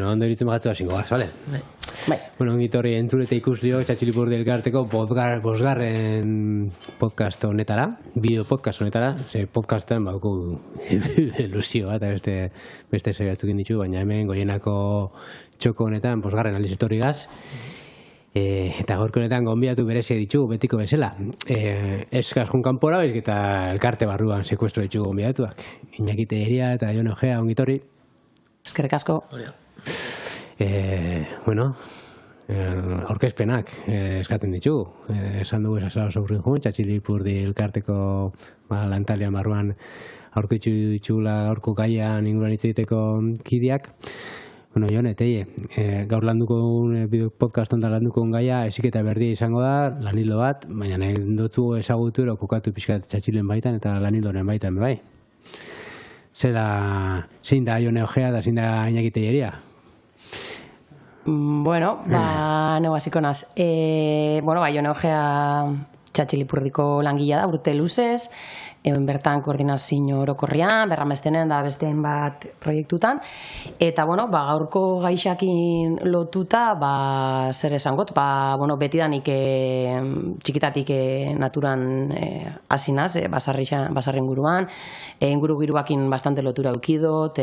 Bueno, ondo iritzen bagatzu hasiko gaz, bale? Bai. Bueno, ongitorri entzulete ikuslio, Txatxilipurdi elkarteko bosgarren podcast honetara, bideo podcast honetara, podcastean bauko ilusio bat, beste zoi batzukin ditu, baina hemen Goienako txoko honetan bosgarren aliz etorri gaz, eta gaurko honetan gonbidatu berezia ditugu betiko bezala. Eskaz junkanpora, baizik eta elkarte barruan sekuestro ditugu gonbidatuak. Iñaki Tellería eta Jon Ojea, ongitorri. Eskerrik asko. Bueno, aurkezpenak eskatzen ditugu. Esan dugu esasala sobrin jun, Txatxilipurdi elkarteko lantalian barruan aurkitzu ditugula gaurko gaian inguruan hitz egiteko kideak. Bueno, Jon, gaur landuko podcast honetan landuko gaia heziketa berdia izango da, lanildo bat, baina nahi dutzu ezagutu ero kokatu pixkat Txatxilen baitan eta lanildoren baitan, bai. Zein da Jon Ojea da zein da Iñaki Tellería? Bueno, neu hasiko naz. Jon Ojea Txatxilipurdiko langilea da, urte luzez, bertan koordinazio orokorrian, berramestenen da beste bat proiektutan, eta gaurko gaixakin lotuta, zer esangot, betidanik txikitatik naturan hasi naz, basarri inguruan, inguru giruakin bastante lotura eukidot,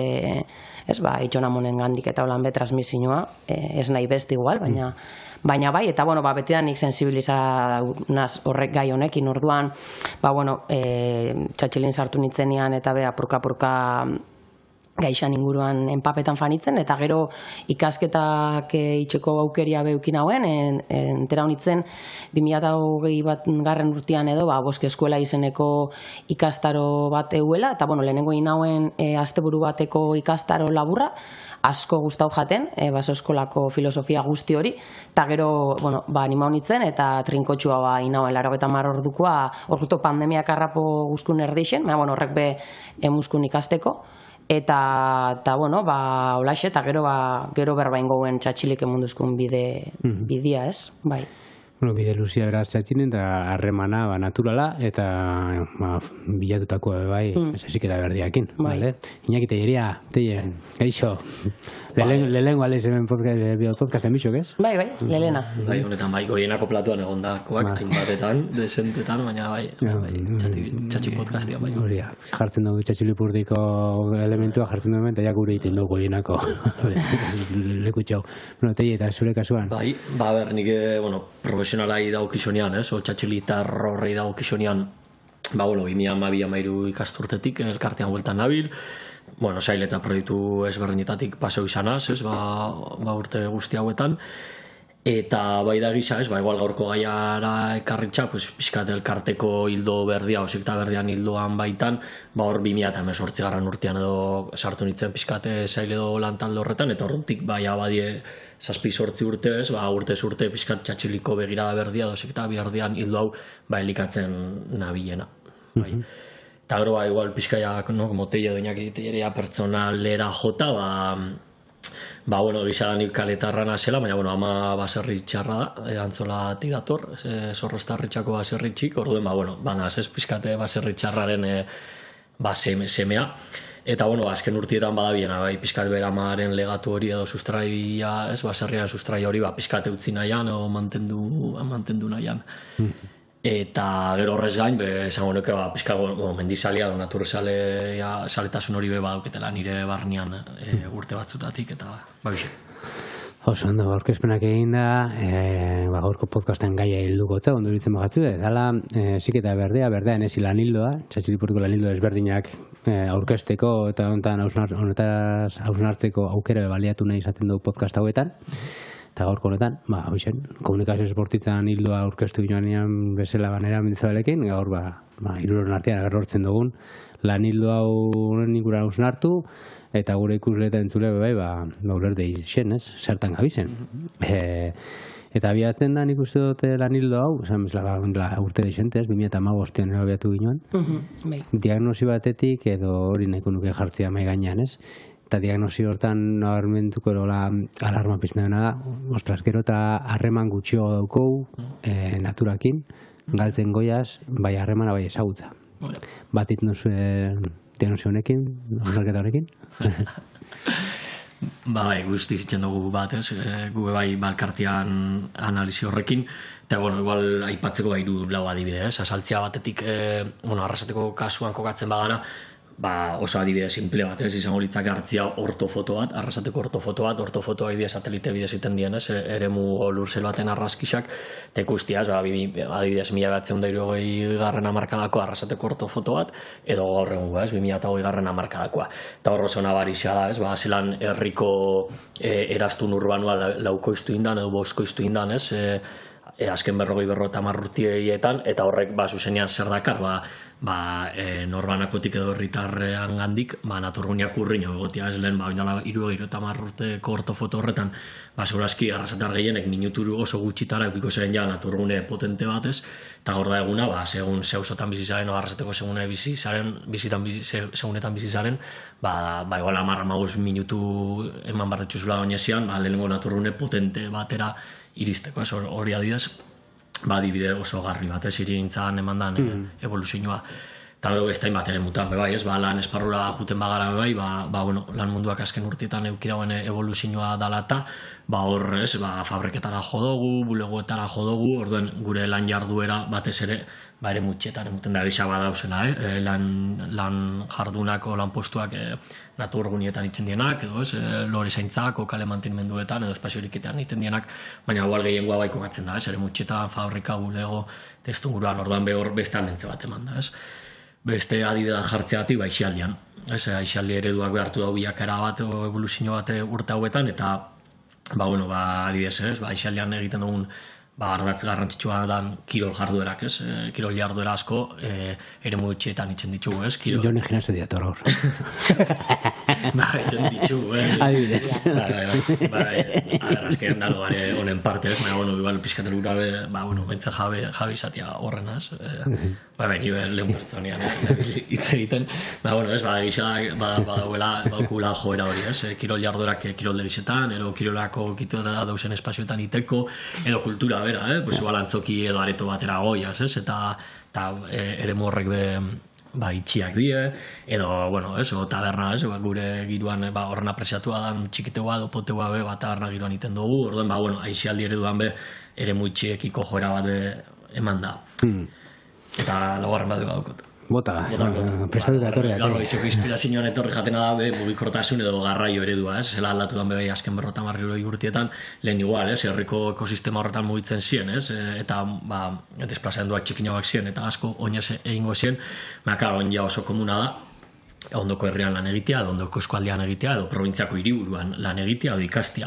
itxonamonen gandik eta holan transmisioa, ez nahi beste igual, baina bai, eta betidanik sensibilizaz horrek gai honekin, orduan, Txatxilin sartu nintzenean eta apurka gaixan inguruan enpapetan fanitzen, eta gero ikasketak itxeko aukeria beukin hauen, entera honitzen 2021 urtean edo, Boske Eskuela izeneko ikastaro bat euela, eta lehenengo inauen asteburu bateko ikastaro laburra, asko gustau jaten, baso eskolako filosofia guzti hori, eta gero, anima honitzen, eta trinkotxua inauen 80 ordukoa, hor justo pandemiak arrapo guzkun erdeixen, horrek be emuskun ikasteko, eta holaxe, eta gero berbain gouen Txatxilik emunduzkun bidea, ez? Bai. Bide luzia beraz Txatxilin, eta harremana naturala, eta bilatutako bai, heziketa berdiakin. Iñaki Tellería, gaixo, lehenengo alez hemen podcast emisok, ez? Bai, lehena. Bai, honetan Goienako platuan egondakoak, hainbatetan, desentetan, baina Txatxi podcastia, bai. Horia, jartzen dugu Txatxilipurdiko elementua, jartzen dugu eta gure egiten dugu Goienako lekutxau. Tellería, eta zure kasuan? Bai, nik, profesionalai dagokizonean, o Txatxilitar horrei dagokizonean, 2012 ikasturtetik elkartean bueltan nabil, sail eta proiektu ezberdinetatik paseu izanaz, urte guzti hauetan, eta bai da gisa, igual gaurko gaiara ekarritxa, pixkat elkarteko hildo berdia, osikta berdian hildoan baitan, hor 2018 urtean edo sartu nintzen pixkate zail edo lantalde horretan, eta horretik abadie 7-8 urte, urtez urte pixkat Txatxiliko begirada berdia, osikta berdian hildo hau elikatzen nabilena. Eta gero, igual pixkaiak, como Tellería Iñaki Tellería pertsonalera jota, gizadanik kaletarrana zela, baina, ama baserri txarra da, antzolatik dator, Zorroztarritxako baserri txik, orduen, banaz ez pixkate baserri txarraren semea. Eta, azken urtietan badabiena, pixkat beramaren legatu hori edo sustraia, baserrian sustraia hori, pixkate utzi nahian, edo mantendu nahian. Eta gero horrez gain, esango nuke, pixkat mendizalia, natursaletasun hori badauketela nire barnean urte batzutatik, eta bixe. Oso, ondo, aurkezpenak egin da, gaurko podcasten gaia hildukotza, ondo ditzen bagatzu, dala heziketa berdean ezi lanildoa, Txatxilipurdiko lanildo ezberdinak aurkezteko eta honetaz hausnartzeko aukera baliatu nahi izaten dugu podcast hauetan. Eta gaurko honetan, komunikazio esportitzan hildoa aurkeztu ginoanean bezala banera mendizabalekin, gaur hiruron artean agerrortzen dugun lan hildo hau nikuran hausnartu, eta gure ikusle eta entzule ulerde izen, zertan gabizen. Eta abiatzen da nik uste dute lan hildo hau, esan bezala urte deixentez, 2015 abiatu ginoan. Diagnosi batetik edo hori nahiko nuke jartzea mai gainean, ez? Eta diagnosi hortan nabarmentuko alarma pizten dena da, ostras, gero eta harreman gutxio daukou naturakin, galtzen goiaz, bai harremana bai ezagutza. Batit nozue diagnosi honekin, onarketa honekin? Bai, guzti zitzen dugu bat, ez? Gu bai balkartian analizi horrekin, eta, bueno, igual aipatzeko hiru lau adibide, ez? Asaltzea batetik, Arrasateko kasuan kokatzen bagara, oso adibide simple bat, ez? Izango litzake hartzia ortofoto bat, Arrasateko ortofotoa idea satelite bidez iten dien, ez? Eremu lurzel baten arraskixak, eta ikustia, adibidez 1960 hamarkadako Arrasateko ortofoto bat, edo gaur egungo, ez? 2020 hamarkadakoa. Eta hor oso nabarixea da, ez? Zelan herriko erastun urbanua laukoiztu indan, edo boskoiztu indan, ez? Azken 40-50 urteetan, eta horrek zuzenean zer dakar, norbanakotik edo herritarrean gandik, naturguneak urriño egotia, ez lehen, oindala 70 urteko ortofoto horretan, segurazki arrasatar gehienek minuturu oso gutxitara eukiko zeren ja naturgune potente batez, eta hor da eguna, segun zeusotan bizizaren, o arrasateko segunetan bizizaren, igual 10-15 minutu eman barretxuzula oinezian, lehenengo naturgune potente batera iristeko, ez hori adidez, adibide oso garri bat, ez irigintzan emandan evoluzioa. Eta gero ez da inbat ere mutan, ez, lan esparrura juten bagara, lan munduak azken urtietan eukidagoen evoluzioa dala eta, hor, ez, fabriketara jodogu, bulegoetara jodogu, orduen gure lan jarduera batez ere, ere mutxetan, emuten da gisa badauzela, lan jardunako, lan postuak naturgunietan itzen dienak, edo ez, lore zaintzak, kale mantenimenduetan, edo espazioariketan iten dienak, baina igual gehiengoa baiko gatzen da, ez, ere mutxetan, fabrika, bulego, testuguruan, orduan behor beste aldentze bat eman da, ez. Beste adibidean jartzeatik, aixialdian. Aixialdi ereduak behartu dau bilakera bat, evoluzio bat urte hauetan, eta, adibidez, aixialdian egiten dugun, ardatz garrantzitsua dan kirol jarduerak, ez? Kirol jarduera asko ere mutxetan itzen ditugu, ez? Jone gimnasio diator gaur. Itzen ditugu, adibidez. Azkenean dago gare honen parte, ez? Igual pizkatel gura, bentsa jabe izatea horrenaz. Nibe lehen pertsonian hitz egiten. Ez, badakula joera hori, ez? Kirol jarduerak kirol debizetan, edo kirolako kitu da dauzen espazioetan iteko, edo kultura bera, igual antzoki edo areto batera goiaz, ez? Eta eremu horrek itxiak die, edo, taberna, ez? Gure giroan horren apresiatua dan txikiteua edo poteua taberna giroan iten dugu, orduen, aixialdi ereduan eremu itxiekiko joera bat eman da. Eta laugarren bat daukot. Bota, prestatura etorriak. Gaur, izeko inspirazioan etorri jatena da, mugikortasun edo garraio eredua, ez? Zela aldatu dan bebai azken 50 urtietan, lehen igual, ez? Herriko ekosistema horretan mugitzen zien, ez? Eta, desplazamenduak txikinagoak zien, eta asko oinez egingo zien, oin ja oso komuna da, ondoko herrian lan egitea, edo ondoko eskualdean egitea, edo probintziako hiriburuan lan egitea, edo ikastea.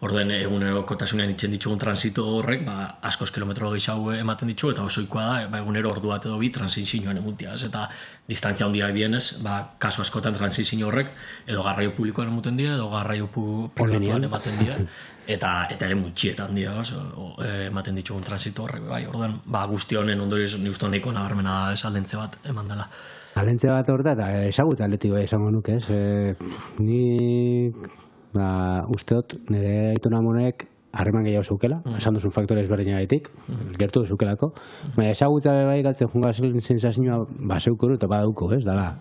Orduen egunerokotasunean itzen ditugun transito horrek, askoz kilometro gehiago ematen ditugu, eta osoikoa da, egunero ordu bat edo bi transizioan emutia, ez? Eta distantzia handiak dienez, kasu askotan transizio horrek, edo garraio publikoan emuten dira, edo garraio pribatuan ematen dira, eta ere mutxietan dira, ematen ditugun transito horrek, orduen, guzti honen ondorioz niuzto nahiko nabarmena da, aldentze bat eman dela. Alentze bat hor da, eta esagutza atletikoa esango nuke, ez? Nik usteot nire aitona monek harreman gehiago zeukela, esan duzun faktore ezberdinagaitik, gertu zeukelako. Baina esagutza bai galtzen junga sensazioa zeukuru eta badauko, ez? Dala,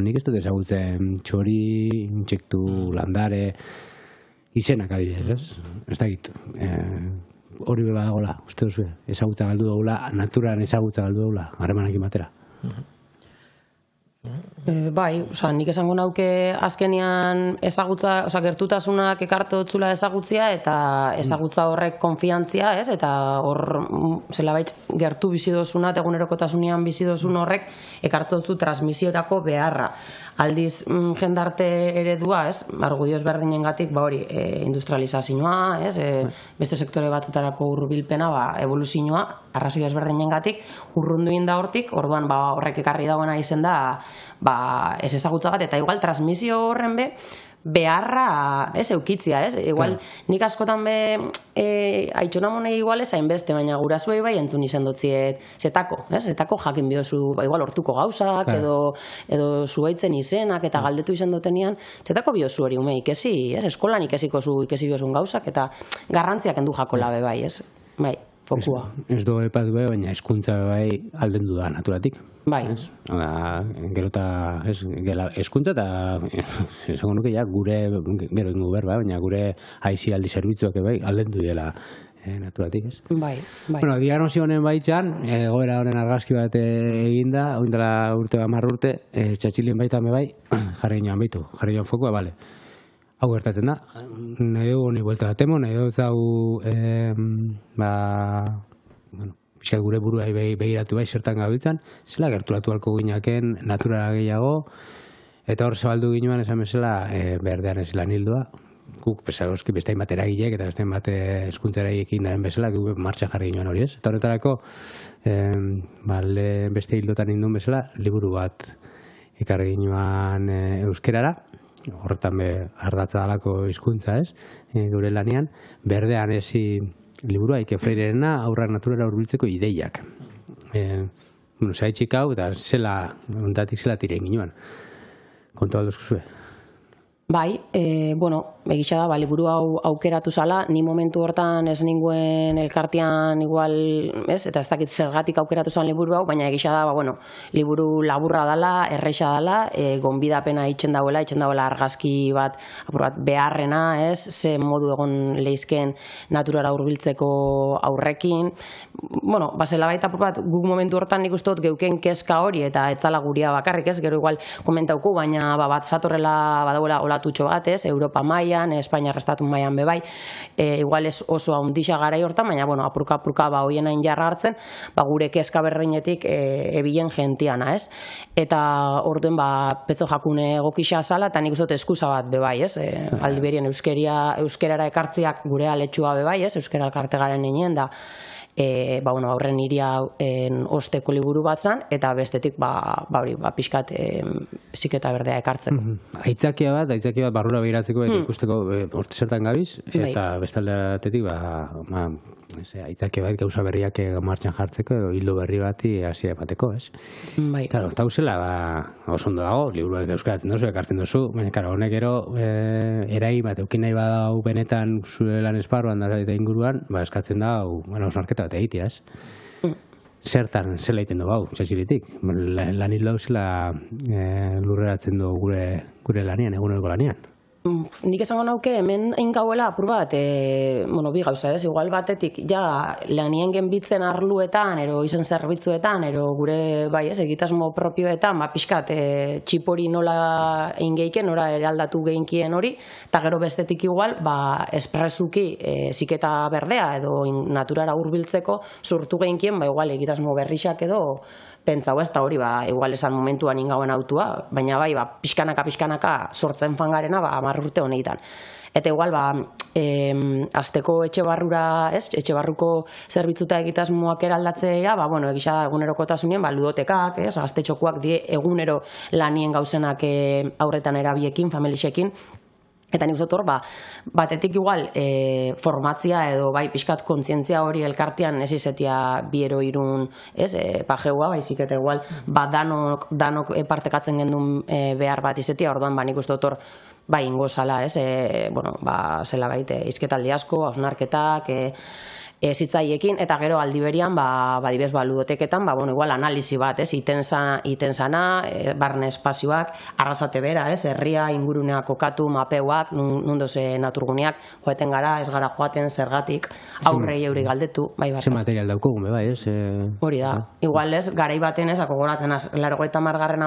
nik ez dut ezagutzen txori, intsektu, landare, izenak adibidez, ez? Ez dakit. Hori beba dagoela, uste duzu, ezagutza galdu dagoela, naturan ezagutza galdu dagoela, harremanekin batera. Nik esango nauke azkenean ezagutza, gertutasunak ekartu dotzula ezagutzia eta ezagutza horrek konfiantzia, ez? Eta hor, zelabait, gertu bizidozuna eta egunerokotasunean bizidozun horrek ekartu dotzu transmisiorako beharra. Aldiz, jendarte eredua, ez? Argudioz berdinengatik, industrializazioa, ez? Beste sektore batutarako hurbilpena, evoluzioa, arrazio ezberdinengatik urrundu inda hortik, orduan horrek ekarri dagoena izen da, ez ezagutza bat, eta igual transmisio horren beharra, ez, eukitzia, ez? Igual, nik askotan aitxona monei igual ez hainbeste, baina gurasuei bai entzun izan dutziet zetako, ez? Zetako jakin biozu, igual hortuko gauzak, edo zuaitzen izenak, eta galdetu izan dutenian, zetako biozu hori ume ikesi, ez? Eskolan ikesi biozun gauzak, eta garrantziak endu jako labe bai, ez? Bai. fokua. Ez dugu epatu baina hezkuntza bai aldendu da naturatik. Bai. Gero eta hezkuntza eta esango nuke ja gure gero ingo berba, baina gure aisialdi zerbitzuak bai aldendu dela naturatik, ez? Bai. Bueno, diagnosi honen baitzan, egoera honen argazki bat eginda, oindela urte 10 urte, txatxilien baitan bai, jarri joan fokua, bale. Hau gertatzen da, nahi dugu honi buelta datemo, nahi dugu zau, pixkat gure buruai behiratu bai zertan gabiltzan, zela gerturatu halko ginaken naturara gehiago, eta hor zabaldu ginoan esan bezala berdean ez lan hildua, guk pesagoski beste hainbat eragilek eta beste hainbat hezkuntzara ekin daen bezala, guk martxan jarri ginoan hori ez. Eta horretarako, beste hildotan indun bezala, liburu bat ekarri ginoan euskerara, horretan ardatza dalako hizkuntza ez, gure lanean, berdean ezi liburua, Ike Freirerena, aurrak naturara hurbiltzeko ideiak. Zaitxik hau, eta ondatik zela tiren ginoan. Kontu aldozko zue? Bai, egitxa da, liburu hau aukeratu zala, ni momentu hortan ez ninguen elkartean igual, ez, eta ez dakit zergatik aukeratu zan liburu hau, baina egitxa da, liburu laburra dala, erreixa dala, gonbidapena itxen dauela argazki bat, beharrena, ez, ze modu egon leizken naturara hurbiltzeko aurrekin, zela baita guk momentu hortan nik uste dut geuken kezka hori, eta etzala guria bakarrik, ez, gero igual komentauku, baina bat zatorrela badauela olatutxo bat, ez, Europa mailan, Espainia estatu mailan bebai, igual ez oso handixa garai hortan, baina, apurka hoien hain jarra hartzen, gure kezka berreinetik ebilen gentiana, ez? Eta orduen, pezo jakune egokixa zala, eta nik uste dut eskusa bat bebai, ez? Aldiberien euskerara ekartziak gure aletxua bebai, ez? Euskera elkarte garen ninen, da aurren iria osteko liburu bat zan, eta bestetik pixkat ziketa berdea ekartzeko. Aitzakia bat barrura behiratzeko eta ikusteko orte zertan gabiz, eta bestaldeatetik aitzakia bat gauza berriak martxan jartzeko, edo hildo berri bati hasia emateko, ez? Bai. Karo, eta uzela, oso ondo dago, liburuak euskaratzen dozu, ekartzen dozu, baina, karo, honek ero erai bat eukin nahi badau benetan zure lan esparruan da eta inguruan, eskatzen da, osnarketa bat egitea, ez? Zertan, zela egiten du, txatxilitik. Lan hil dauz zela lurreratzen du gure lanean, eguneroko lanean. Nik esango nauke, hemen ingauela apur bat, bi gauza, ez? Igual batetik, lanien genbitzen arluetan, ero izen zerbitzuetan, ero gure, egitasmo propioetan, pixkat, txipori nola ingeiken, nora eraldatu geinkien hori, eta gero bestetik igual, espresuki ziketa berdea, edo naturara hurbiltzeko sortu geinkien, igual egitasmo berrixak edo, pentsau ez da hori, igual esan momentuan ingauen autua, baina pixkanaka sortzen fangarena, 10 urte honetan. Eta igual, azteko etxe barrura, ez, etxe barruko zerbitzuta egitasmoak eraldatzea, egisa da egunerokotasunien, ludotekak, ez, gaztetxokoak die egunero lanien gauzenak aurretan erabiekin, familixekin, eta nik uste hor, batetik igual formatzia edo pixkat kontzientzia hori elkartean ez izetia biero irun, ez, pajeua, baizik eta igual, danok partekatzen gendun behar bat izetia, orduan nik uste hor, ingo zala, ez, zela baite, izketaldi asko, hausnarketak, zitzaiekin, eta gero aldiberian, badibez, ludoteketan, igual analizi bat, ez, iten zana, barne espazioak, arrasate bera, ez, herria, ingurunea kokatu, mapeuak, nundoze naturguneak, joeten gara, ez gara joaten, zergatik, aurrei euri galdetu, Ze material daukogun, ez? Hori da, igual ez, garai baten ez, akogoratzen az, 80 margarren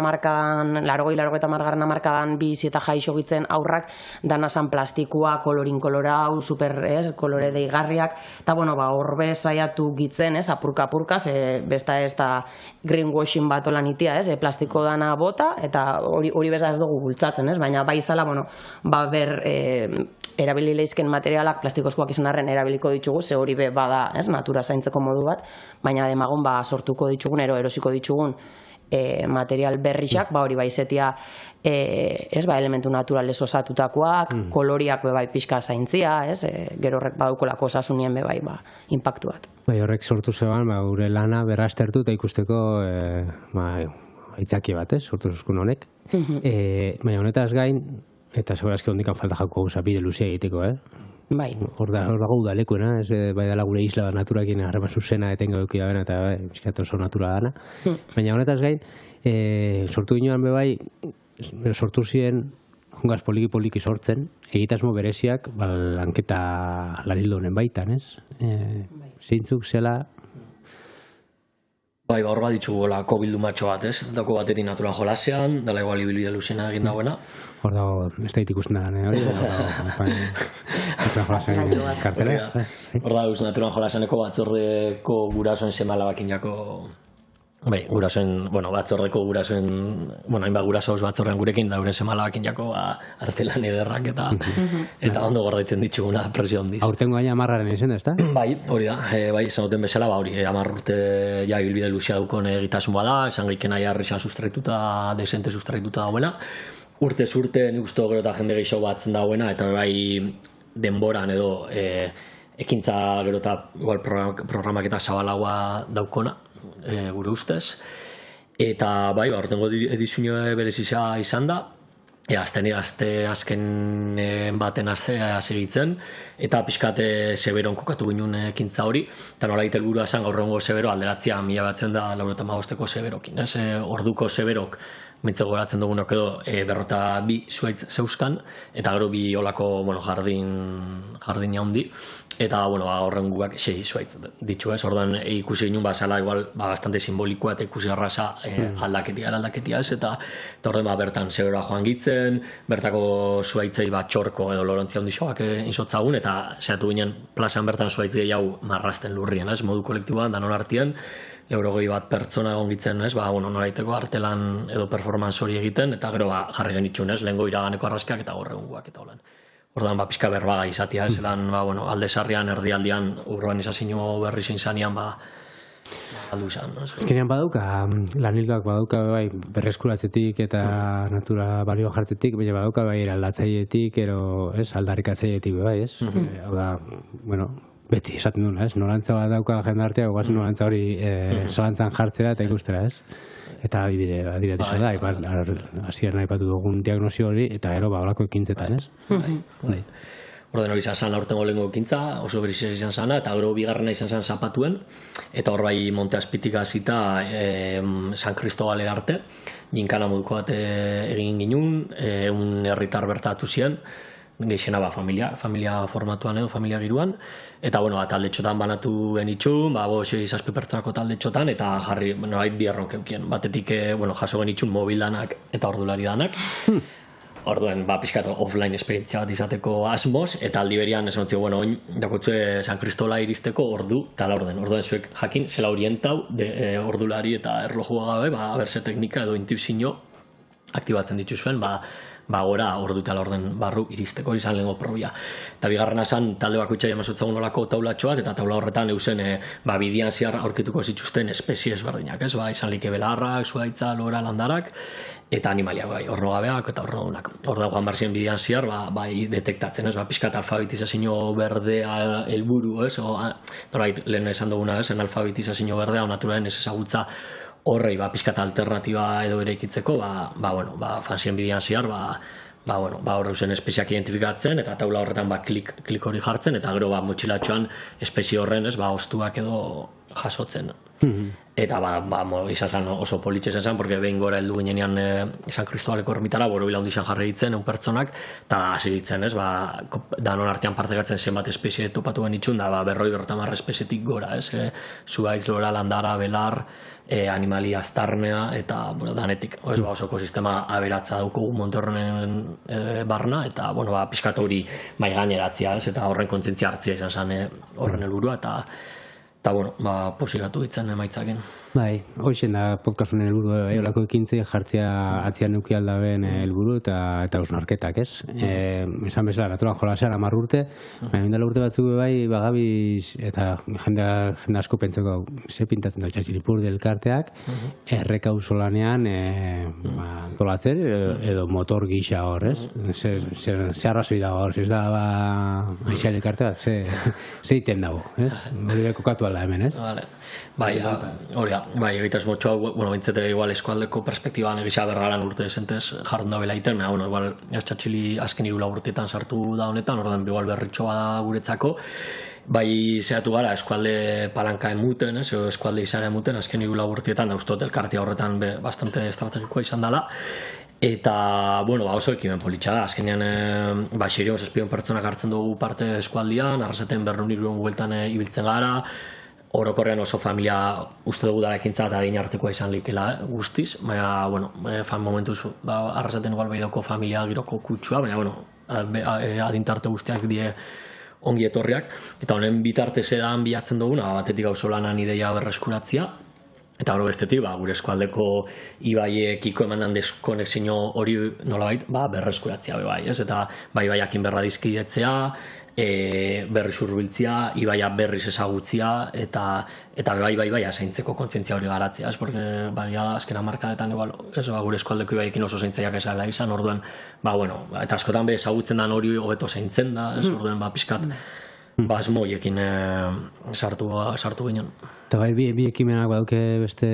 bizi eta jaixo gitzen aurrak, danazan plastikoa, kolorin kolorau, super, ez, kolore deigarriak, eta horbe saiatu gitzen, ez, apurka, besta ez da greenwashing bat olan itia, ez, plastiko dana bota, eta hori beza ez dugu bultzatzen, ez, baina zala, erabili leizken materialak plastikozkoak izan arren erabiliko ditugu, ze hori bada, ez, natura zaintzeko modu bat, baina demagun sortuko ditugun, erosiko ditugun material berrixak, hori izetia elementu naturalez osatutakoak, koloriak pixka zaintzia, gero horrek badaukolako osasunien impactu bat. Horrek sortu zeban, gure lana berraztertu eta ikusteko aitzaki bat, sortu zuzkun honek. Baina honetaz gain, eta segurazki hondikan falta jako gauza bide luzea egiteko, Bai. Hor dago udalekuena, bai dela gure isla naturakin harreman zuzena etenga eduki da eta bizkat oso natura dana. Baina honetaz gain, sortu ginoan bai, sortu ziren jungaz poliki sortzen, egitasmo bereziak lanketa lanildo honen baitan, ez? Zeintzuk zela... Bai, hor bat ditxugolako bildumatxo bat, ez? Dako batetik natura jolasean, dela igual ibilbide luzena egin dagoena. Hor dago, ez da ikusten da, hori? Natura jolasean kartela. Hor dago, natura jolaseaneko batzordeko gurasoen semalabakin jako... Bai, gurasoen, batzordeko gurasoen, hainbat gurasoz batzorrean gurekin da gure semalabakin jako artelan ederrak eta ondo gordetzen dituguna presio handiz. Aurtengo gaina 10 izen, ez da? Bai, hori da, esan duten bezala, hori, 10 urte ja ibilbide luzea dukon egitasmoa da, esan gaiken aia arrisa sustraituta, desente sustraituta dauena. Urtez urte, nik uste gero eta jende gehiago batzen dauena, eta bai denboran edo ekintza gero eta programak eta zabalagoa daukona. Gure ustez, eta bai, hortengo edizioa berezizia izan da, azken baten hasi egitzen, eta pixkate Severon kokatu ginen ekintza hori, eta nola helburua esan gaur egungo Severo alderatzea 1995ko Severokin, orduko Severok mintzeko goratzen dugunok edo 42 zuaitz zeuzkan, eta gero bi olako jardin handi, eta horren guak 6 zuaitz ditu ez, orduan ikusi ginen bazala igual bastante simbolikoa eta ikusi arrasa aldaketia ez, eta orduan bertan Severoa joan gitzen, bertako zuaitzei bat txorko edo lorontzia hondixoak insotzagun, eta zehatu ginen plazan bertan zuaitzei hau marrasten lurrien, ez, modu kolektiboan, danon artien, 100 pertsona egongitzen, ez, nolaiteko artelan edo performance hori egiten, eta gero jarri genitxun, ez, lehengo iraganeko arraskak eta gorregunguak eta holan. Orduan, pixka berbaga izatea, ez, alde sarrian, erdialdian, urbanizazio berri zintzanian, aldu izan. Ezkenean badauka, lanildoak badauka bai berreskuratzetik eta natura balio jartzetik, baina badauka bai eraldatzaietik, aldarrikatzaietik bai, ez? Hau da, beti esaten duna, ez? Norantza bat dauka jendartea, guazen norantza hori zalantzan jartzera eta ikustera, ez? Eta adibide izan da, hasieran aipatu dugun diagnosio hori, eta gero holako ekintzetan, ez? Orden hori izan zen aurtengo lehenko ekintza, oso berizia izan zana, eta gero bigarrena izan zen zapatuen, eta hor bai Monte Azpitik hasita San Cristobalera arte, jinkana moduko bat egin ginun, herritar bertatu ziren, gehixena familia formatuan edo, familia giruan, eta taldetxotan banatu genitxun, 6-7 pertsonako taldetxotan, eta jarri, bi erronk eukien, batetik jaso genitxun mobil danak eta ordulari danak, orduan, pixkat offline esperientzia bat izateko asmoz, eta aldi berian esan zio, oin dakotzue San Cristola iristeko ordu, eta orduan zuek jakin, zela orientau, ordulari eta erlojua gabe, berze teknika edo intuizio aktibatzen dituzuen, gora ordu eta orden barru iristeko izan lehenko probia. Eta bigarrena esan talde bakoitza jamazotzagun olako taulatxoak, eta taula horretan eusen bidian zehar aurkituko zituzten espezie ezberdinak, ez? Izan like belarrak, zuaitza, lora, landarak, eta animaliak horro gabeak eta horro unak. Hor daugan barzien bidian zehar, detektatzen, ez? Piskat alfabetizazio berdea helburu, ez? Norait, lehen esan duguna, ez? Alfabetizazio berdea, naturalen ez ezagutza horrei, pixkat alternatiba edo ere ikitzeko, fanzien bidian zehar, horre usen espeziak identifikatzen, eta taula horretan klik hori jartzen, eta gero motxilatxoan espezie horren, ostuak edo jasotzen. Eta izan oso politxe izan, porque behin gora heldu ginean San Cristobaleko ermitara, borobila hondizan jarri ditzen, pertsonak, eta hasi ditzen, danon artean partekatzen zenbat espezie topatu genitxun, da 50 espezietik gora, zuaitz, lora, landara, belar, animali aztarnea, eta danetik, oso ekosistema aberatza dauko Montorren barna, eta pixkat hori mai gaineratzea, eta horren kontzientzia hartzia izan zen horren helburua, eta posilatu ditzen emaitzaken. Bai, hoxen da podcastunen helburu olako ekintzei jartzea atzian neuki aldaben helburu eta ausnarketak, ez? Esan bezala, naturan jolasean 10 urte, baina indela urte batzuk bai bagabiz eta jende asko pentsako ze pintatzen da Txatxilipurdi elkarteak, erreka auzolanean antolatzen edo motor gisa hor, ez? Ze arrazoi dago hor, ez da aizean elkartea, ze iten dago, ez? Hori kokatu ala dela hemen, ez? Vale. Bai, hori da, bai, egitasmotxo hau, bueno, bintzete igual eskualdeko perspektiban egisa bergaran urte desentez jardun da bela iten, baina, bueno, igual, txatxili azken 3 urteetan sartu da honetan, ordan igual berritxoa da guretzako, bai zehatu gara eskualde palanka emuten, edo eskualde izan emuten, azken 3 urteetan, da ustot elkartia horretan bastante estrategikoa izan dela, eta, bueno, oso ekimen politxa da, azkenean, xerion 7 pertsonak hartzen dugu parte eskualdian, arrasaten Berrun Irun bueltan ibiltzen gara, orokorrean oso familia uste dugu dara ekintza eta adin artekoa izan likela guztiz, baina, bueno, momentuz, arrasaten igual behidoko familia giroko kutsua, baina, bueno, adintarte guztiak die ongi etorriak, eta honen bitartez edan bilatzen duguna, batetik gauzolanan ideia berreskuratzia, eta hori bestetik, gure eskualdeko ibaiekiko emandan deskonexio hori nolabait, berreskuratzia bai, ez? Eta ibaiakin berra dizkidetzea, berriz hurbiltzea, ibaia berriz ezagutzia, eta bai zaintzeko kontzientzia hori garatzea, ez? Porque azken hamarkadetan gure eskualdeko ibaiekin oso zaintzaiak ezala izan, orduen, eta askotan ezagutzen den hori hobeto zaintzen da, ez? Orduen, pixkat, asmoiekin sartu ginen. Eta bai, bi ekimenak badauke beste,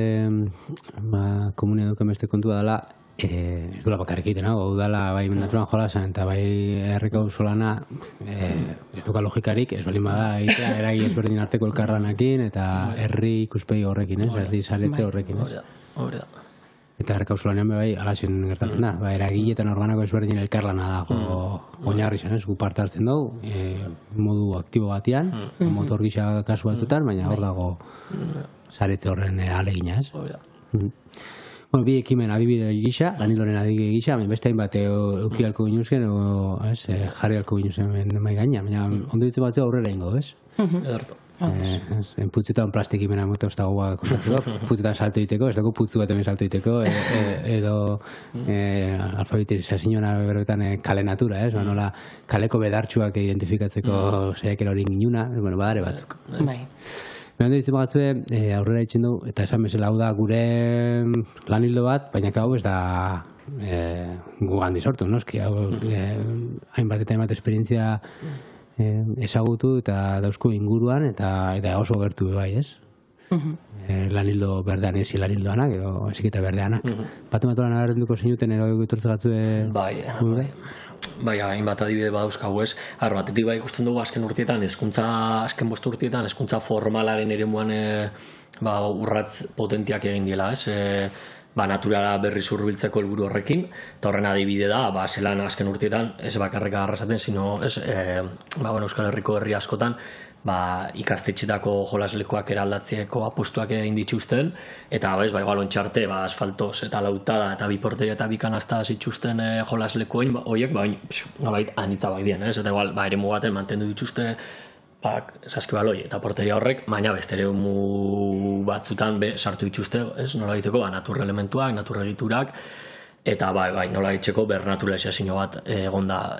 komunia duken beste kontua dela, ez duela bakarrik egiten, udala bai naturan jolasan eta bai herriko auzolana ez duka logikarik, ez balin bada egitea eragi ezberdin arteko elkarlanakin eta herri ikuspegi horrekin, herri saletze horrekin, Hori da. Eta herriko auzolanean bai alaxen gertatzen da, eragiletan organako ezberdin elkarlana da oinarri zen, gu parte hartzen dugu modu aktibo batean, motor gisa kasu batzutan, baina hor dago saletze horren alegina, ez? Hori da. Bueno, bi ekimen adibide gisa, lanildoren adibide gisa, beste hainbat euki alko ginuzken, jarri alko ginuzken mai gaina, baina ondo ditzen batzea aurrera ingo, ez? Ederto. Putzutan plastikimena mote ez dago kontatzeko, putzutan salto diteko, ez dago putzu bat hemen salto diteko, edo alfabetizazioa berbetan kale natura, ez? Nola kaleko bedartsuak identifikatzeko saiakera hori ginuna, badare batzuk. Bai. Behan ditzen batzue, aurrera ditzen du, eta esan bezala hau da gure lanildo bat, baina hau ez da gugan dizortu, noski, hau hainbat eta hainbat esperientzia ezagutu eta dauzko inguruan, eta oso gertu bai, ez? Lanildo berdean ezi lanildoanak, edo eziketa berdeanak. Batematoran agarrenduko zeinuten ero egiturtze batzue? Bai, hainbat adibide badauzkagu ez. Batetik bai ikusten dugu azken urtietan, azken 5 urtietan, hezkuntza formalaren eremuan urratz potentiak egin diela, ez? Naturala berriz hurbiltzeko helburu horrekin, eta horren adibide da, zelan azken urtietan, ez bakarreka arrasaten, sino Euskal Herriko herri askotan, ikastetxetako jolaslekoak eraldatzeeko apustuak egin dituzten, eta igual ontxarte, asfaltoz eta lautada eta bi porteria eta bi kanasta zituzten jolaslekoen, horiek, nolait anitza bai dien, eta igual, eremu baten mantendu dituzte saskibaloi eta porteria horrek, baina beste eremu batzutan sartu dituzte, nola egiteko, natur elementuak, natur egiturak, eta nola egiteko bernaturalizazio bat egonda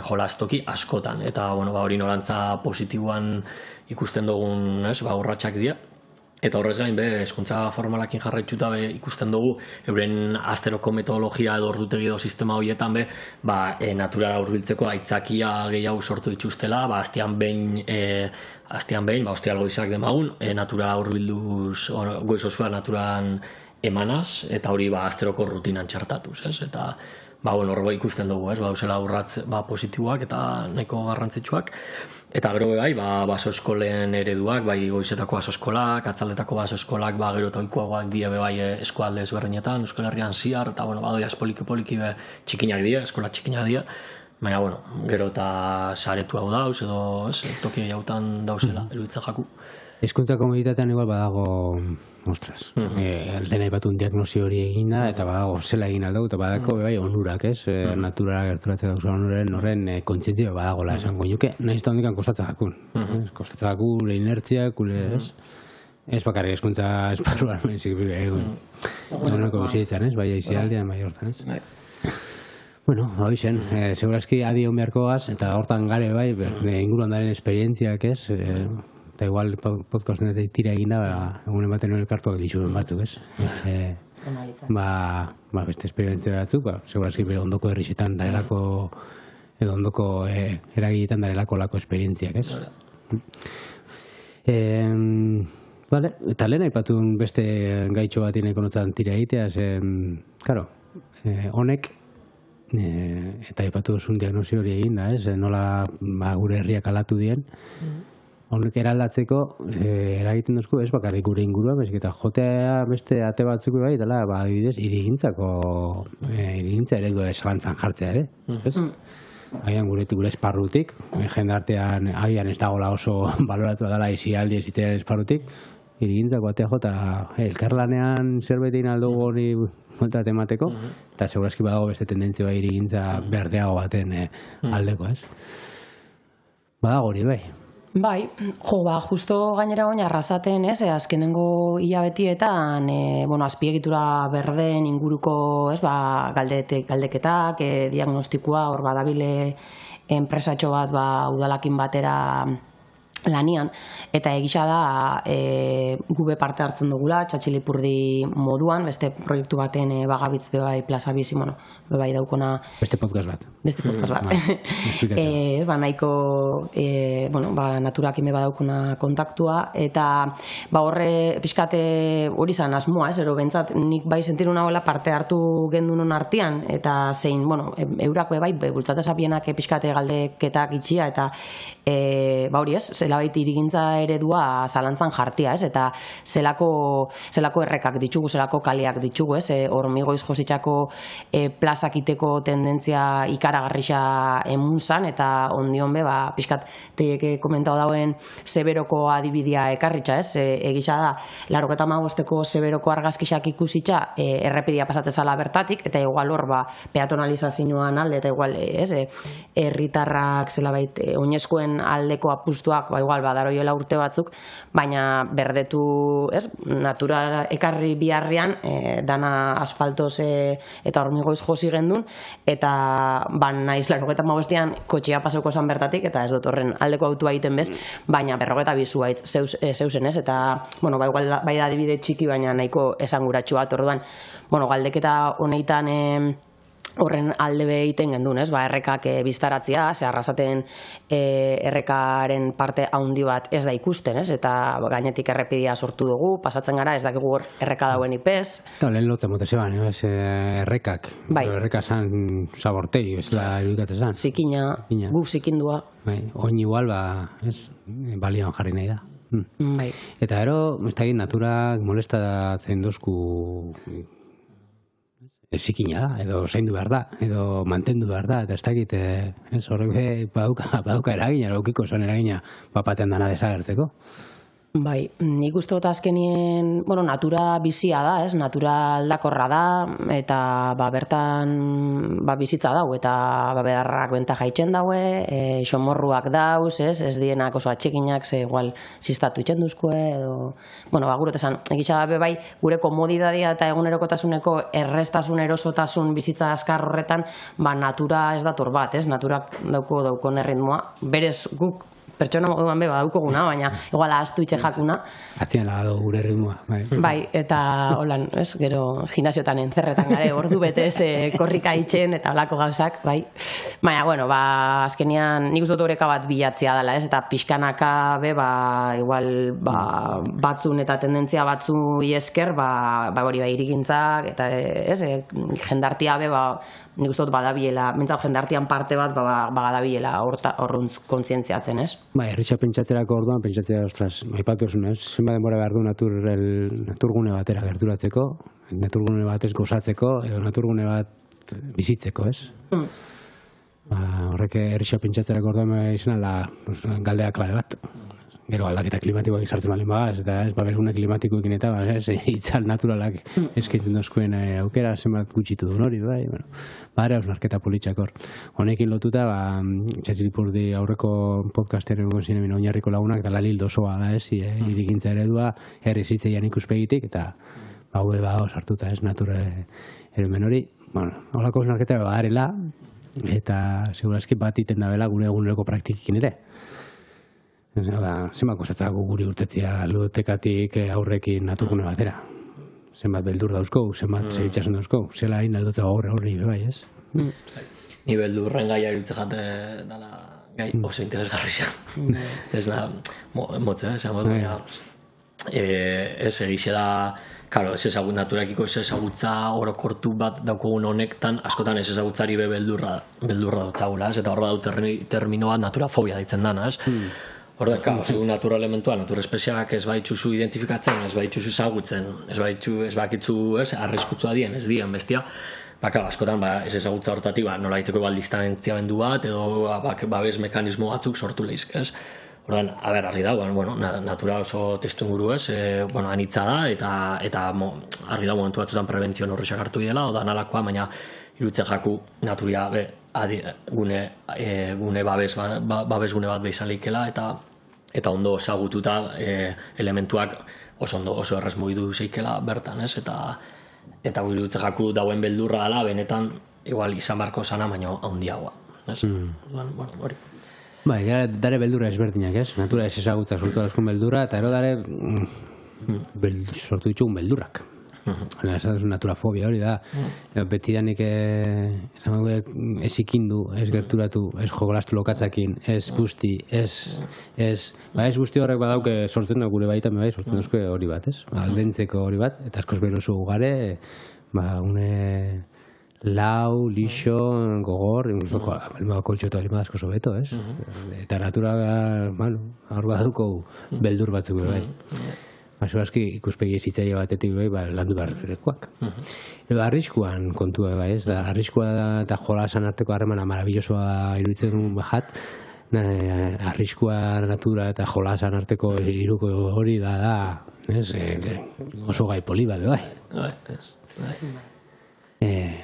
jolastoki askotan, eta hori norantza positiboan ikusten dugun urratsak dira. Eta horrez gain, hezkuntza formalakin jarraitzuta ikusten dugu, euren asteroko metodologia edo ordutegi edo sistema horietan naturala hurbiltzeko aitzakia gehiago sortu dituztela, astean behin, ostiral goizak demagun, naturala hurbilduz, goiz osua naturalan emanaz, eta hori asteroko rutinan txartatuz, eta hor ikusten dugu, dauzela urratz positiboak eta nahiko garrantzitsuak. Eta gero baso eskolen ereduak, goizetako baso eskolak, atzaldetako baso eskolak, gero eta oikoagoak die eskualde ezberdinetan, Euskal Herrian ziar, eta doiaz poliki txikinak die, eskola txikinak die, baina gero eta saretu hau dauz, edo toki hautan dauzela, eruditzen jaku. Hezkuntza komunitatean igual badago, ostras, lehen aipatun diagnosi hori egina, eta badago zela egin aldau, eta badako onurak, ez? Naturala gerturatzea dauzela onuren horren kontzientzia badagola esango nuke, nahiz eta hondikan kostatzen jakun. Kostatzen jakun, gure inertzia, ez? Ez bakarrik hezkuntza esparruan, honeko bizitzan, ez? Bai aizialdean, bai hortan, ez? Bueno, hori zen, segurazki adi hon beharko gaz, eta hortan gare inguruan daren esperientziak, ez? Eta igual podcasten dut tira eginda, egunen baten elkartuak dituen batzuk, ez? Beste esperientzia batzuk, segurazki ondoko herrizetan darelako, edo ondoko eragiletan darelako lako esperientziak, ez? Vale, eta lehen aipatu beste gaitxo bat ineko notzan tira egitea, claro, honek, eta aipatu duzun diagnosi hori egin da, nola gure herriak alatu dien, honek eraldatzeko eragiten duzko, ez bakarrik gure ingurua, bezik eta jotea beste ate batzuk bai, dela, adibidez, hirigintza eredua esalantzan jartzea ere, ez? Agian gure esparrutik, jendartean agian ez dagoela oso baloratua dela izialdi ezitzaren esparrutik, hirigintzako atea jota elkarlanean zerbait egin aldugu hori bueltat emateko, eta segurazki badago beste tendentzioa hirigintza berdeago baten aldeko, ez? Badago hori, bai. Bai, justo gainera oin arrasaten, ez, azkenengo hilabetietan, azpiegitura berdeen inguruko, ez, galdeketak, diagnostikoa, hor badabile enpresatxo bat, udalakin batera lanian, eta egisa da gube parte hartzen dugula, Txatxilipurdi moduan, beste proiektu baten bagabitz bebai plaza bizi, bebai daukona... Beste podcast bat. Nahiko, naturak ime badaukona kontaktua, eta horre pixkate hori zan asmoa, ero bentsat nik bai sentiru nagoela parte hartu gendunon artean, eta zein, eurako bai, bultzatez apienak pixkate galdeketak itxia, eta hori ez, zelabait hirigintza eredua zalantzan jartia, ez? Eta zelako errekak ditugu, zelako kaleak ditugu, ez? Hormigoiz jositxako plazakiteko tendentzia ikaragarrisa emunzan, eta ondion be, pixkat teieke komentau dauen Seberoko adibidea ekarritxa, ez? Egisa da, 95ko Seberoko argazkixak ikusitxa errepidia pasatzezala bertatik, eta igual hor peatonalizazioan alde, eta igual, ez? Herritarrak zelabait oinezkoen aldeko apustuak, igual badaroioela urte batzuk, baina berdetu, ez, natura ekarri biharrian, dana asfaltoz eta hormigoiz josi gendun, eta naiz 95an kotxea pasauko zan bertatik, eta ez dut horren aldeko autua egiten bez, baina 52 zuaitz zeusen, ez, eta, igual bai da adibide txiki, baina nahiko esanguratxua, orduan, galdeketa honeitan horren alde behiten gendun, ez? Errekak biztaratzia, arrasaten errekaren parte haundi bat ez da ikusten, ez? Eta gainetik errepidia sortu dugu, pasatzen gara, ez dakigu hor erreka dauen ipez. Lehen lotzen mote zeban, ez? Errekak. Erreka zan zabortegi, bezala irudikatzen zan. Zikina, gu zikindua. Oin igual, ez? Balioan jarri nahi da. Eta ero, ez da naturak molestatzen dozku zikina da, edo zaindu behar da, edo mantendu behar da, eta ez dakit, horrek badauka eragina, eraukiko zan eragina papaten dana desagertzeko. Bai, nik uste dut azkenien, natura bizia da, ez? Natura aldakorra da, eta bertan bizitza dau, eta bedarrak benta jaitzen daue, xomorruak dauz, ez dienak oso atxekinak, ze igual ziztatu itxen duzkoe, edo... Gurot esan, egisa bai, gure komodidadia eta egunerokotasuneko errestasun erosotasun bizitza askar horretan, natura ez dator bat, ez? Naturak daukon erritmoa, berez guk, pertsona moduan beba daukoguna, baina igual ahaztu itxe jakuna. Atzian lagado gure ritmoa. Bai, eta holan, ez, gero gimnasiotan entzerretan gare, ordu betez korrika itxen eta holako gauzak, bai. Baina, azkenian nik uste dut oreka bat bilatzea dela, ez, eta pixkanaka igual batzun eta tendentzia batzu iesker, hori irigintzak, eta ez, jendartia nik uste dut badabiela, mentzau jendartian parte bat badabiela horruntz kontzientziatzen, ez? Herritxa pentsatzerako orduan, pentsatzea, ostras, maipatu esun, ez? Zenbat denbora behar du naturgune batera gerturatzeko, naturgune batez gozatzeko, edo naturgune bat bizitzeko, ez? Horrek herritxa pentsatzerako orduan izan galdea klabe bat. Gero aldaketa klimatikoak izartzen balen bagaz, eta bergune klimatikoekin eta itzal naturalak eskaintzen dozkuen aukera, zenbat gutxitu duen hori, bai, badare hausnarketa politxakor. Honekin lotuta, Txatxilipurdi aurreko podcasteren gonzinen oinarriko lagunak, eta lalildo osoa da, irigintza eredua, herri zitzeian ikuspegitik, eta haude sartuta, natura erumen hori. Holako hausnarketa badarela, eta segurazki bat iten dabela gure eguneroko praktikikin ere. Zenbat kostatzako guri urtetzia ludotekatik aurrekin naturgune batera. Zenbat beldur dauzko, zenbat zeritxasun dauzko, zela hain aldotza horri, bai, ez? Ni beldurren gaia iritze jate dala gai oso interesgarria. Ez da, motze, esan bat, baina ez egize da, claro, ez ezagut naturakiko ez ezagutza orokortu bat daukogun honektan, askotan ez ezagutzari beldurra dutzagula, ez? Eta hor bat termino bat naturafobia ditzen dana, ez? Horrek, zu natura elementua, natura espezialak ez baitzuzu identifikatzen, ez baitzuzu ezagutzen, ez bakitzu, ez, arriskutsua dien, ez dien bestia, askotan ez ezagutza hortatik, nola egiteko distanentziamendu bat, edo babes mekanismo batzuk sortu lehizk, ez? Orduan, argi da, natura oso testuinguru ez, anitza da, eta argi da momentu batzutan prebentzio horrexak hartu dela, oda nalakoa, baina iruditzen jaku naturia gune babes gune bat behizan leikela, eta ondo ezagututa elementuak oso erraz mugitu zeikela bertan, ez? Eta iruditzen jaku dauen beldurra ala, benetan, igual izan barko zana, baina handiagoa, ez? Hori. Bai, dare beldurra ezberdinak, ez? Natura ez ezagutza sortu dauzkun beldurra, eta ero dare sortu ditugun beldurrak. Ez da naturafobia hori da. Betidanik ez ikindu, ez gerturatu, ez jogolastu lokatzakin, ez busti, ez busti horrek badauke sortzen da gure baitan, sortzen duzke hori bat, ez? Aldentzeko hori bat, eta askoz beroso gare, une lau, lixo, gogor, incluso koltxoto alima asko sobeto, ez? Eta natura, hor badauko beldur batzuk, bai. Basoazki ikuspegi zitzaile batetik landu beharrekoak. Edo arriskuan kontua, bai, ez? Arriskua eta jolasan arteko harremana marabillosoa iruditzen duen bajat, arriskua natura eta jolasan arteko iruko hori da, ez? Oso gai poli bat, bai.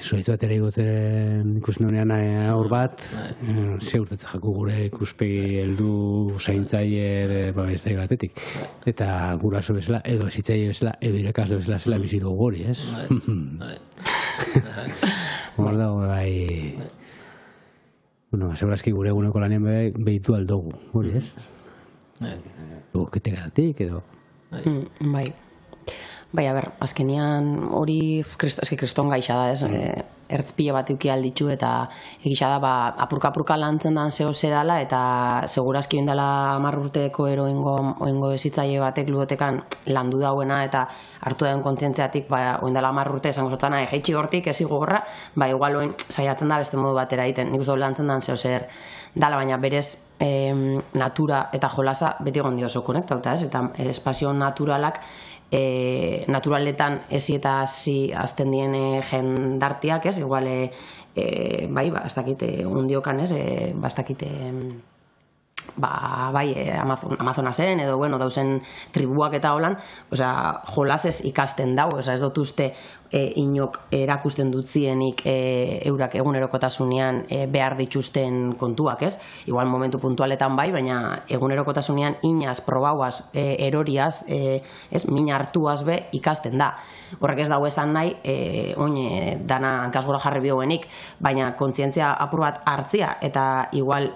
Zuaitu bat ere igotzen ikusten duenean aur bat, ze urtetzen jaku gure ikuspegi heldu zaintzaile babestai batetik. Eta guraso bezala, edo ezitzaile bezala, edo irakasle bezala zela bizi dugu hori, ez? Hor dago, bai... Segurazki gure eguneko lanean behitu aldogu, hori, ez? Ketekadatik, edo... Bai. Bai, azkenian hori kriston gaixa da, ez? Ertzpile bat euki alditzu eta egisa da, apurka lantzen dan zehose dala, eta segurazki oindala 10 urteko oingo ezitzaile batek ludotekan landu dauena, eta hartu dauen kontzientziatik, oindala 10 urte esango zotana, jeitsi hortik, ezi gogorra, igual oin saiatzen da beste modu batera egiten, nik uste lantzen dan zehose dala, baina berez natura eta jolasa beti gondi oso konektauta, ez? Eta espazio naturalak naturaletan ezi eta zi azten dien jendartiak, ez? Igual, ez dakite undiokan, ez? Ez dakite, Amazonasen, edo, dauzen tribuak eta holan, jolasez ikasten dau, ez dut uste inok erakusten dutzienik eurak egunerokotasunean behar dituzten kontuak, ez? Igual momentu puntualetan bai, baina egunerokotasunean inaz, probauaz, eroriaz, min hartuaz be ikasten da. Horrek ez dago esan nahi, oin dana hankasgora jarri bioenik, baina kontzientzia apur bat hartzia, eta igual,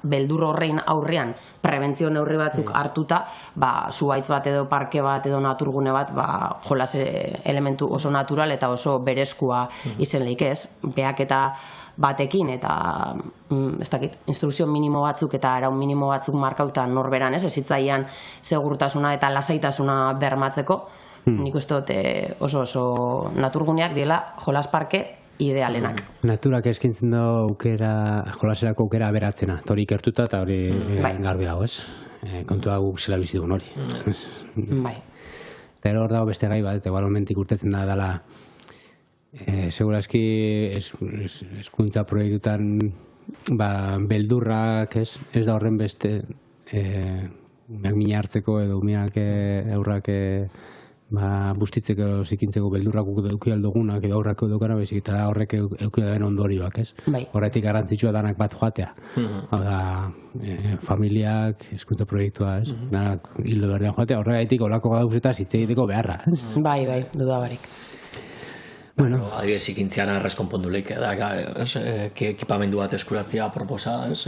beldur horrein aurrean prebentzio neurri batzuk hartuta, zuhaitz bat edo parke bat edo naturgune bat, jolas elementu oso natural eta oso berezkoa izen lehik ez, behaketa batekin eta ez dakit, instrukzio minimo batzuk eta araun minimo batzuk markauta norberan, ez ezitzaian segurtasuna eta lasaitasuna bermatzeko, nik uste dut oso naturguneak diela jolas parke idealenak. Naturak eskintzen da jolaserako aukera aberatzena, hori ikertuta eta hori garbi dago, ez? Kontua guk zela bizi dugun hori. Bai. Eta hor dago beste gai bat, eta igualmentik urtetzen da dela segurazki hezkuntza proiektutan beldurrak, ez da horren beste umeak mina hartzeko edo umeak aurrak bustitzeko zikintzeko beldurrak eduki aldogunak edo aurrak edukara bezik eta horrek eduki den ondorioak, ez? Horretik garrantzitsua danak bat joatea. Hau da, familiak, hezkuntza proiektua, ez? Danak hildo berdean joatea, horregatik olako gauzetaz hitz egiteko beharra, ez? Bai, dudabarik. Adibidez, ikintzian arrez konponduleik, ekipamendu bat eskuratzea proposa, ez?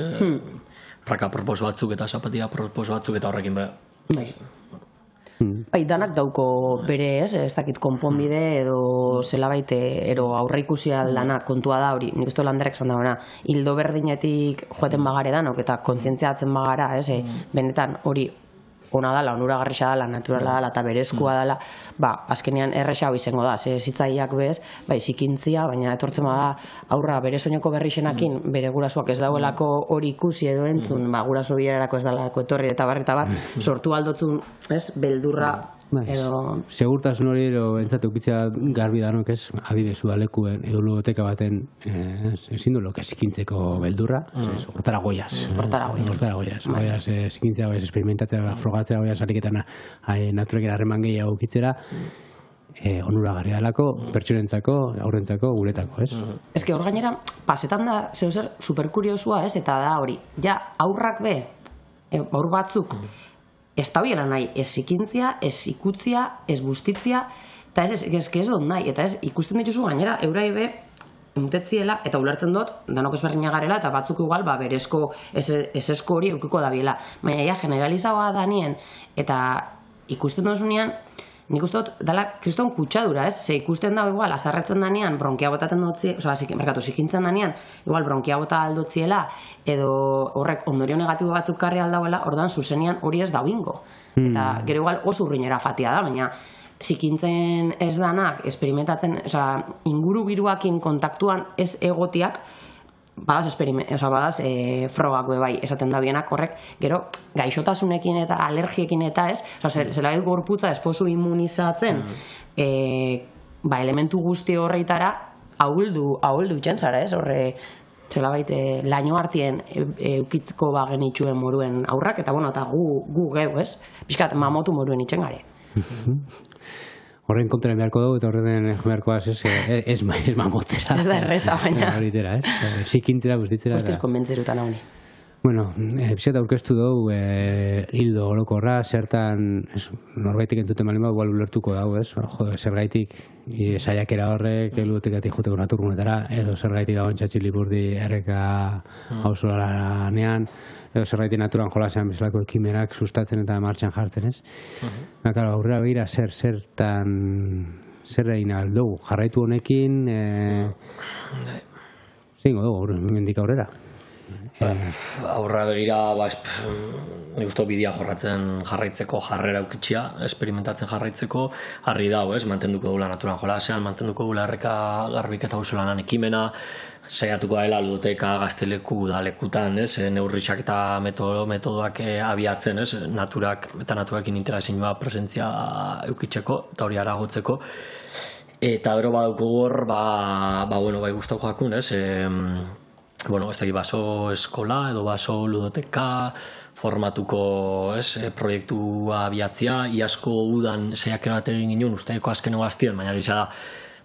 Raka propos batzuk eta zapatia propos batzuk eta horrekin Bai, danak dauko bere, ez dakit konponbide edo zelabait ero aurreikusi aldana kontua da hori. Nik uste Landerrek esan dagoena, hildo berdinetik joaten bagare danok eta kontzientziatzen bagara, benetan hori ona dala, onuragarria dala, naturala dala eta berezkoa dala, azkenean erresa izango da, zitzaiak bez, zikintzia, baina etortzen bada aurra bere soineko berrixenakin, bere gurasoak ez dauelako hori ikusi edo entzun, guraso bilerarako ez dalako etorri eta bar, sortu aldotzun, beldurra, edo... Segurtasun hori entzat eukitzea garbi danok ez, adibezu alekuen edo ludoteka baten ezin du loke zikintzeko beldurra, hortara goiaz. Goiaz zikintzea, esperimentatzea, frogatzea, goiaz ariketan naturekera harreman gehiago eukitzera, onuragarria dalako, pertsorentzako, aurrentzako, guretako, ez? Ez que hor gainera, pasetan da, zer superkuriosua, ez? Eta da hori, ja aurrak be, aur batzuk, ez da biela nahi, ez zikintzia, ez ikutzia, ez bustitzia, eta ez dut nahi, eta ez ikusten dituzu gainera, eurai be, emutetziela, eta ulertzen dut, danok ezberdina garela, eta batzuk igual, berezko, esesko hori eukiko da biela. Baina, ja, generalizagoa danien, eta ikusten dozunean, nik uste dut, dala, kriston kutsadura, ez? Ze ikusten dago igual, azarretzen danean, bronkia botaten dutzi, zikintzen danean, igual, bronkia bota aldotziela, edo horrek ondorio negatibo batzuk karri aldauela, ordan zuzenian hori ez dauingo. Eta gero igual oso urrinera fatia da, baina zikintzen ez danak, esperimentatzen, inguru biruakin kontaktuan ez egotiak, badaz frogak bai esaten da bienak horrek, gero gaixotasunekin eta alergiekin eta ez, zela gorputza esposu immunizatzen elementu guzti horreitara ahuldu itxentzara, ez, horre zela baite laino hartien eukitko bagenitxuen moruen aurrak, eta bueno, eta gu geu, ez, pixkat mamotu moruen itxen gare. Horren kontra beharko dugu, eta horren beharko ez mamotzera. Ez da erreza, baina. Horitera, ez? Zikintzera, guztitzera. Guztiz konbentzerutan hau ni. Bueno, pixeta aurkeztu dugu, hildo orokorra, zertan, norbaitik entzuten malin igual ulertuko dago, ez? Jode, zergaitik, saiakera horrek, ludotekatik juteko naturgunetara, edo zergaitik dagoen Txatxilipurdi erreka auzolanean, edo zergaitik naturan jolasean bezalako ekimenak sustatzen eta martxan jartzen, ez? Claro, aurrera begira zer egin aldugu, jarraitu honekin, zingo dugu, mendik aurrera. Aurra begira, nik uste bidea jorratzen jarraitzeko jarrera eukitxia, esperimentatzen jarraitzeko, harri dago, mantenduko dugula naturan jolasean, mantenduko dugula erreka garbik eta auzolanan ekimena, saiatuko dela ludoteka, gazteleku, udalekutan, neurrisak eta metodoak abiatzen, naturak eta naturakin interazinua presentzia eukitzeko eta hori aragotzeko. Eta gero badauko hor, bai guztau jakun, bueno, ez dakit baso eskola edo baso ludoteka formatuko proiektua abiatzia, iazko udan saiakera bat egin ginen, usteeko azkeneko aztien, baina gisa da,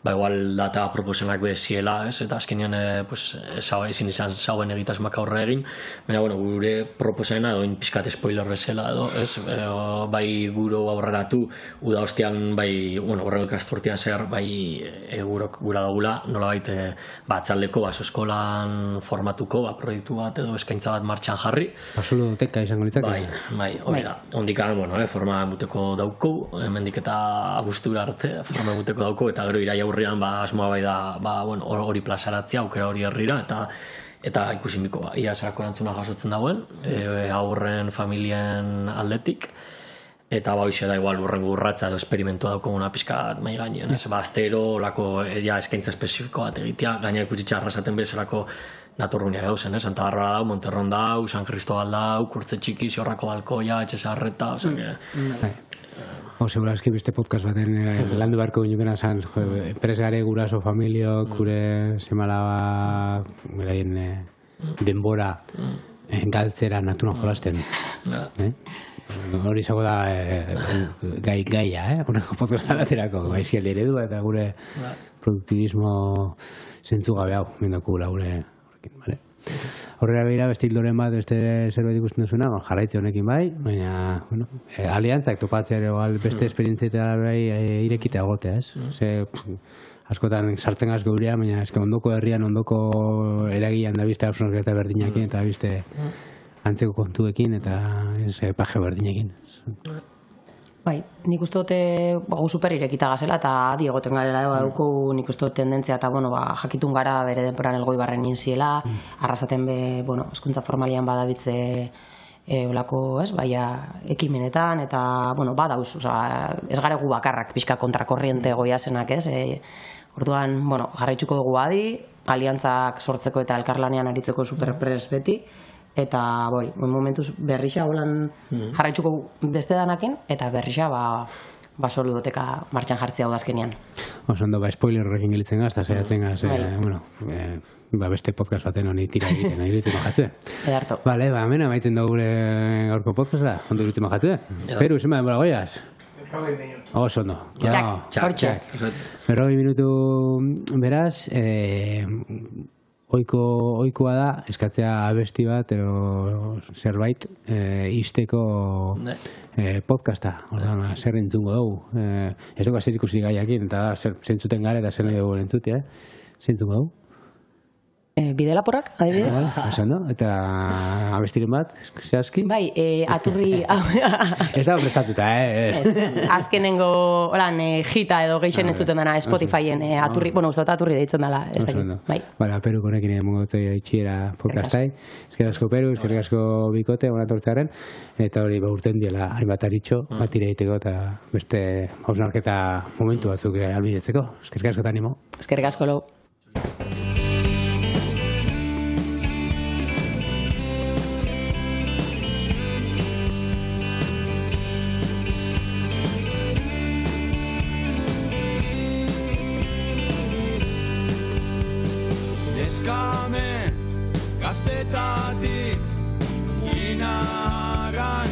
igual data proposenak beziela, eta azkenean ezin izan zauen egitasumak aurre egin, baina gure proposena edo pixkat spoiler bezala edo, bai guro aurreratu, uda ostean, horrego ikasturtean zer, gurok gura dugula, nola baita batzaldeko baso eskolan formatuko, proiektu bat edo eskaintza bat martxan jarri. Baso ludoteka izango litzak? Bai, hori da. Hondikan, forma emuteko dauko, hemendik eta abuztura arte, forma emuteko dauko, eta gero iraia aurrean asmoa bai da hori plazaratzea, aukera hori herrira, eta ikusimiko ia zerako erantzuna jasotzen dagoen, aurren familien aldetik, eta hoxe da igual urrengo urratza edo esperimentua daukoguna pixka mai gainean, astero olako eskaintza espezifiko bat egitea, gainera ikusitza arrasaten bezalako naturrunia gauzen, Santa Barbara dau, Monterron dau, San Cristobal dau, Kurtze Txiki, Ziorrako Balkoia, Etxezarreta, Segurazki beste podcast baten landu beharko ginukena zan, presgare guraso familio, gure semalaba denbora galtzera naturan jolasten. Hori izango da gaia, honeko podcast alaterako, gaiziel eredua eta gure produktibismo zentzugabe hau, mendako gula gure horrekin, bale? Horrela behira, beste hildoren bat, beste zerbait ikusten duzuna, jarraitze honekin bai, baina, aliantzak topatzea ere, beste esperientzia irekita egotea, ez? Askotan sartzen gaz geurea, baina ondoko herrian, ondoko eragian da bizte absorbeta berdinakin, eta bizte antzeko kontuekin, eta paje berdinekin. Bai, nik uste dute gu super irekita gazela eta adi egoten garela dauku nik uste dut tendentzia eta jakitun gara bere denporan elgoi barren inziela, arrasaten hezkuntza formalian badabitze olako, ekimenetan eta badauz, ez gara gu bakarrak pixka kontrakorriente goiazenak, orduan, jarraitzuko dugu adi, aliantzak sortzeko eta elkarlanean aritzeko superpres beti, eta momentuz berrixa holan jarraitzuko beste danakin, eta berrixa solu doteka martxan jartzea udazkenean. Oso ondo, spoiler horrekin gelitzen gaz, eta zeratzen gaz, beste podcast baten honi tira egiten, iritzen majatzue. Edarto. Bale, hemen amaitzen da gure gaurko podcasta, ondo iritzen majatzue. Peru, zema denbora goiaz? 20 minutu. Oso ondo. Hortxe. 20 minutu beraz, oikoa da, eskatzea abesti bat, edo zerbait, izteko podcasta. Zer entzungo dugu. Ez dugu zer ikusi gaiakin, eta zentzuten gara eta zer nahi dugu entzutea. Zer entzungo dugu? Bidelaporrak, adibidez? Oso, no? Eta abestiren bat, zehazki? Bai, aturri... Ez dago prestatuta, Azkenengo, jita edo geixen entzuten dena Spotifyen aturri, uste dut aturri deitzen dela, ez dakit. Bala, Peru konekin emongotzei itxiera podcastai. Ezker asko Peru, ezker asko Bikote, onatortzearen, eta hori urten diela hainbat aritxo, bat ireiteko eta beste hausnarketa momentu batzuk albidetzeko. Ezker asko eta animo. Ezker asko lo. Gaztetatik inaran